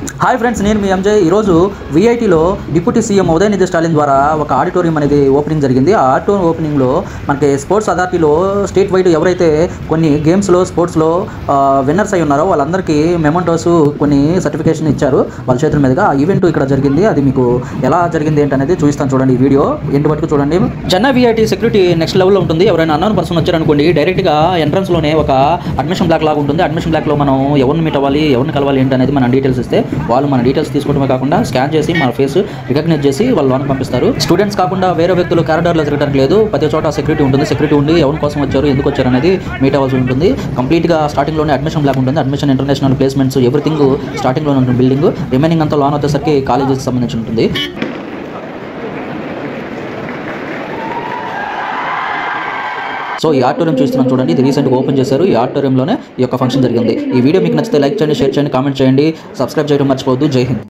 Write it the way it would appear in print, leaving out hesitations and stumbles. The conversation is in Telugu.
హాయ్ ఫ్రెండ్స్, నేను మీ ఎంజే. ఈరోజు విఐటీలో డిప్యూటీ సీఎం ఉదయనిధి స్టాలిన్ ద్వారా ఒక ఆడిటోరియం అనేది ఓపెనింగ్ జరిగింది. ఆ ఆడిటోరియం ఓపెనింగ్లో మనకి స్పోర్ట్స్ అథారిటీలో స్టేట్ వైడ్ ఎవరైతే కొన్ని గేమ్స్లో స్పోర్ట్స్లో విన్నర్స్ అయి ఉన్నారో వాళ్ళందరికీ మెమెంటోస్ కొన్ని సర్టిఫికేషన్ ఇచ్చారు వాళ్ళ చేతుల మీదుగా. ఆ ఈవెంట్ ఇక్కడ జరిగింది. అది మీకు ఎలా జరిగింది ఏంటనేది చూపిస్తాను, చూడండి ఈ వీడియో ఎండ్ వరకు చూడండి. జన్నా విఐటీ సెక్యూరిటీ నెక్స్ట్ లెవెల్లో ఉంటుంది. ఎవరైనా అన్నోన్ పర్సన్ వచ్చారనుకోండి, డైరెక్ట్గా ఎంట్రన్స్లోనే ఒక అడ్మిషన్ బ్లాక్ లాగా ఉంటుంది. అడ్మిషన్ బ్లాక్లో మనం ఎవరిని మీట్ అవ్వాలి, ఎవరిని కలవాలి ఏంటనేది మనం డీటెయిల్స్ ఇస్తే వాళ్ళు మన డీటెయిల్స్ తీసుకోవడమే కాకుండా స్కాన్ చేసి మన ఫేస్ రికగ్నైజ్ చేసి వాళ్ళు లోనికి పంపిస్తారు. స్టూడెంట్స్ కాకుండా వేరే వ్యక్తులు కారిడార్లో తిరగడానికి లేదు. ప్రతి చోట సెక్యూరిటీ ఉంటుంది. సెక్యూరిటీ ఉండి ఎవరి కోసం వచ్చారు, ఎందుకు వచ్చారు అనేది మీట్ అవ్వాల్సి ఉంటుంది. కంప్లీట్గా స్టార్టింగ్లోనే అడ్మిషన్ బ్లాక్ ఉంటుంది. అడ్మిషన్, ఇంటర్నేషనల్ ప్లేస్మెంట్స్, ఎవ్రీథింగ్ స్టార్టింగ్లోనే ఉంటుంది బిల్డింగ్. రిమైనింగ్ అంతా లోన్ వచ్చేసరికి కాలేజెస్ సంబంధించి ఉంటుంది. సో ఈ ఆడిటోరియం చూస్తున్నాం చూడండి, ఇది రీసెంట్గా ఓపెన్ చేశారు. ఈ ఆడిటోరియంలోనే ఈ యొక్క ఫంక్షన్ జరిగింది. ఈ వీడియో మీకు నచ్చితే లైక్ చేయండి, షేర్ చేయండి, కామెంట్ చేయండి, సబ్స్క్రైబ్ చేయడం మర్చిపోవద్దు. జై హింద్.